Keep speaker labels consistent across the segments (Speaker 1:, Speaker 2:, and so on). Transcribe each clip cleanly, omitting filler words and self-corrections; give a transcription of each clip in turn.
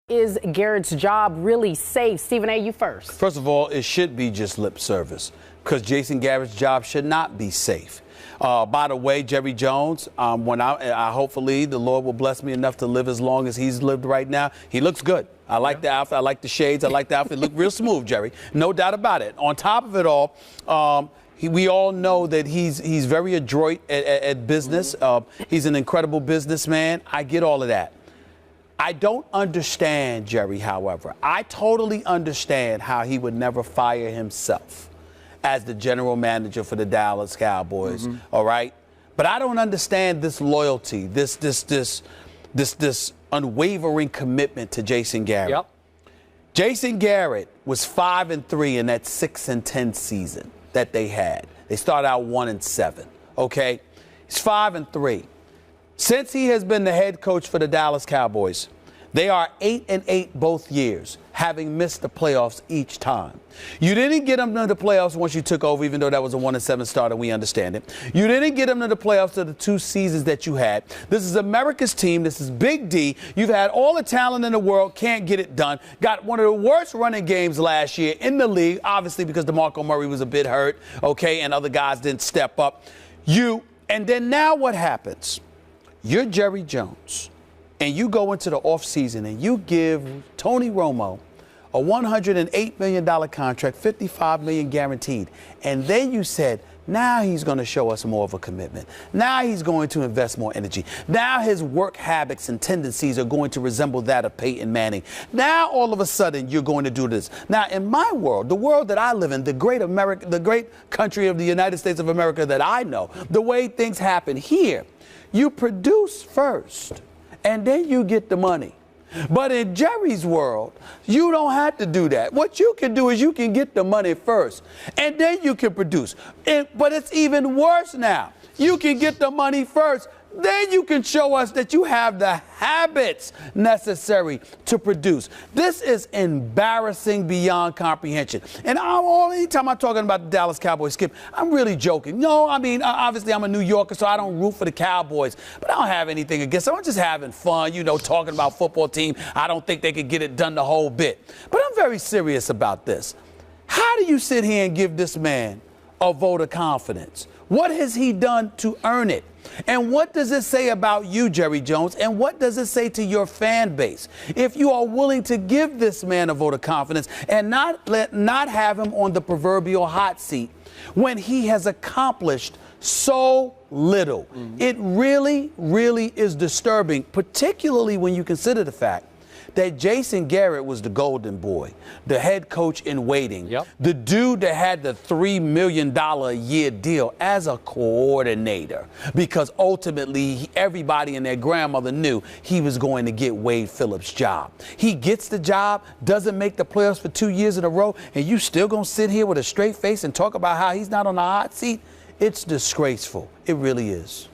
Speaker 1: Is Garrett's job really safe? Stephen A., you first.
Speaker 2: First of all, it should be just lip service because Jason Garrett's job should not be safe. By the way, Jerry Jones, when I hopefully the Lord will bless me enough to live as long as he's lived right now, he looks good. I like the outfit. I like the shades. I like the outfit. Look real smooth, Jerry. No doubt about it. On top of it all, we all know that he's very adroit at business. He's an incredible businessman. I get all of that. I don't understand, Jerry, however. I totally understand how he would never fire himself as the general manager for the Dallas Cowboys, all right? But I don't understand this loyalty, this unwavering commitment to Jason Garrett.
Speaker 3: Yep.
Speaker 2: Jason Garrett was 5-3 in that 6-10 season that they had. They started out 1-7, okay? He's 5-3. Since he has been the head coach for the Dallas Cowboys, they are 8-8 both years, having missed the playoffs each time. You didn't get them to the playoffs once you took over, even though that was a 1-7 start, and we understand it. You didn't get them to the playoffs to the 2 seasons that you had. This is America's team. This is Big D. You've had all the talent in the world, can't get it done. Got one of the worst running games last year in the league, obviously because DeMarco Murray was a bit hurt, okay, and other guys didn't step up. And then now what happens? You're Jerry Jones, and you go into the offseason and you give Tony Romo a $108 million contract, $55 million guaranteed. And then you said, now he's going to show us more of a commitment. Now he's going to invest more energy. Now his work habits and tendencies are going to resemble that of Peyton Manning. Now all of a sudden you're going to do this. Now in my world, the world that I live in, the great America, the great country of the United States of America that I know, the way things happen here, you produce first, and then you get the money. But in Jerry's world, you don't have to do that. What you can do is you can get the money first, and then you can produce. But it's even worse now. You can get the money first, then you can show us that you have the habits necessary to produce. This is embarrassing beyond comprehension. And anytime I'm talking about the Dallas Cowboys, Skip, I'm really joking. No, I mean, obviously I'm a New Yorker, so I don't root for the Cowboys. But I don't have anything against them. I'm just having fun, talking about football team. I don't think they could get it done the whole bit. But I'm very serious about this. How do you sit here and give this man a vote of confidence? What has he done to earn it? And what does it say about you, Jerry Jones? And what does it say to your fan base? If you are willing to give this man a vote of confidence and not have him on the proverbial hot seat when he has accomplished so little. It really, really is disturbing, particularly when you consider the fact that Jason Garrett was the golden boy, the head coach in waiting, the dude that had the $3 million a year deal as a coordinator, because ultimately everybody and their grandmother knew he was going to get Wade Phillips' job. He gets the job, doesn't make the playoffs for 2 years in a row, and you still going to sit here with a straight face and talk about how he's not on the hot seat? It's disgraceful. It really is.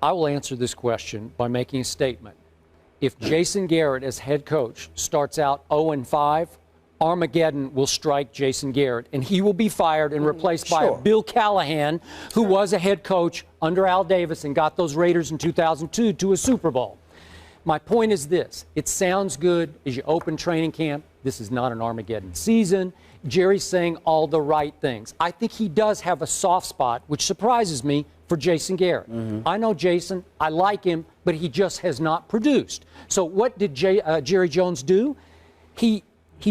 Speaker 3: I will answer this question by making a statement. If Jason Garrett, as head coach, starts out 0-5, Armageddon will strike Jason Garrett, and he will be fired and replaced by a Bill Callahan, who was a head coach under Al Davis and got those Raiders in 2002 to a Super Bowl. My point is this. It sounds good as you open training camp. This is not an Armageddon season. Jerry's saying all the right things. I think he does have a soft spot, which surprises me, for Jason Garrett. I know Jason. I like him, but he just has not produced. So what did Jerry Jones do? He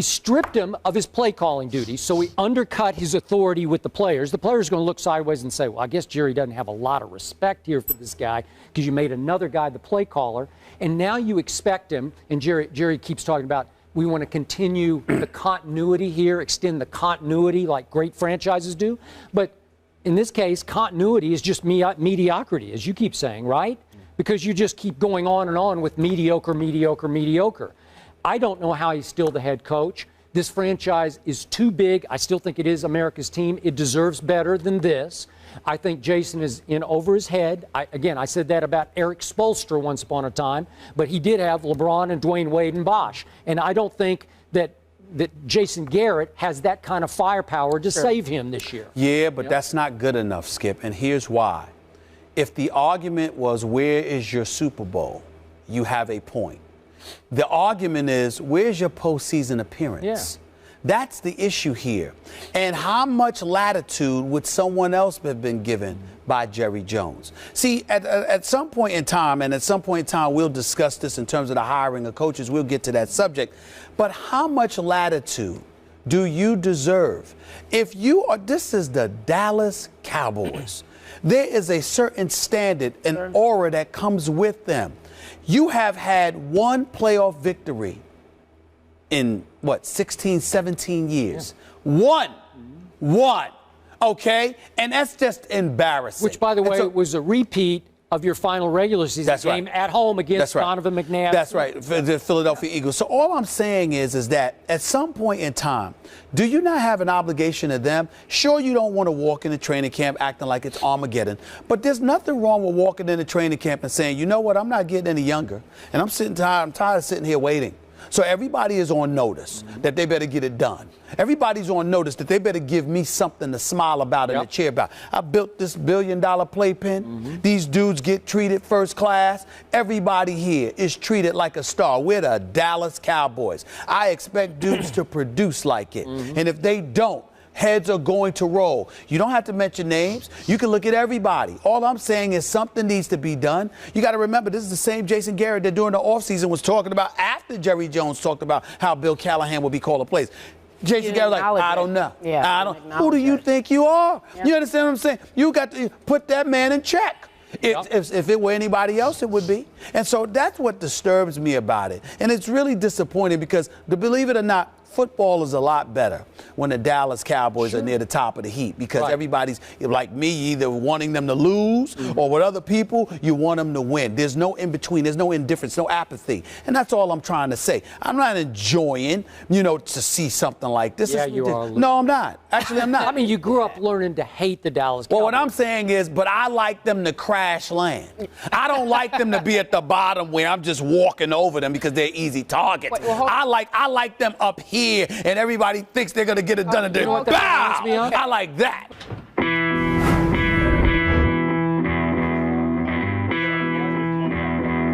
Speaker 3: stripped him of his play calling duties, so he undercut his authority with the players. The players are going to look sideways and say, well, I guess Jerry doesn't have a lot of respect here for this guy because you made another guy the play caller, and now you expect him, and Jerry keeps talking about, we want to continue the continuity here, extend the continuity like great franchises do, but in this case, continuity is just mediocrity, as you keep saying, right? Because you just keep going on and on with mediocre, mediocre, mediocre. I don't know how he's still the head coach. This franchise is too big. I still think it is America's team. It deserves better than this. I think Jason is in over his head. I said that about Eric Spoelstra once upon a time, but he did have LeBron and Dwayne Wade and Bosh. And I don't think that Jason Garrett has that kind of firepower to save him this year.
Speaker 2: Yeah, but that's not good enough, Skip, and here's why. If the argument was, where is your Super Bowl, you have a point. The argument is, where's your postseason appearance?
Speaker 3: Yeah.
Speaker 2: That's the issue here. And how much latitude would someone else have been given by Jerry Jones? See, at some point in time, and at some point in time, we'll discuss this in terms of the hiring of coaches. We'll get to that subject. But how much latitude do you deserve? If you are, this is the Dallas Cowboys. There is a certain standard and aura that comes with them. You have had one playoff victory in, 16, 17 years. Yeah. One. Okay? And that's just embarrassing.
Speaker 3: Which, by the way, was a repeat of your final regular season game at home against Donovan McNabb.
Speaker 2: That's right, the Philadelphia Eagles. So all I'm saying is that at some point in time, do you not have an obligation to them? Sure, you don't want to walk into training camp acting like it's Armageddon, but there's nothing wrong with walking into training camp and saying, you know what, I'm not getting any younger, and I'm tired of sitting here waiting. So everybody is on notice that they better get it done. Everybody's on notice that they better give me something to smile about and to cheer about. I built this $1 billion playpen. These dudes get treated first class. Everybody here is treated like a star. We're the Dallas Cowboys. I expect dudes to produce like it. And if they don't, heads are going to roll. You don't have to mention names. You can look at everybody. All I'm saying is something needs to be done. You got to remember, this is the same Jason Garrett that during the offseason was talking about after Jerry Jones talked about how Bill Callahan would be calling plays. Jason Garrett like, I don't know.
Speaker 1: Yeah,
Speaker 2: who do you think you are? Yeah. You understand what I'm saying? You got to put that man in check. If it were anybody else, it would be. And so that's what disturbs me about it. And it's really disappointing because, believe it or not, football is a lot better when the Dallas Cowboys are near the top of the heap because everybody's like me, either wanting them to lose or with other people, you want them to win. There's no in between. There's no indifference, no apathy. And that's all I'm trying to say. I'm not enjoying, to see something like this.
Speaker 3: Yeah, you are.
Speaker 2: No, I'm not. Actually, I'm not.
Speaker 3: I mean, you grew up learning to hate the Dallas Cowboys.
Speaker 2: Well, what I'm saying is, but I like them to crash land. I don't like them to be at the bottom where I'm just walking over them because they're easy targets. I like them up here and everybody thinks they're going to get it done and then bow. I like that.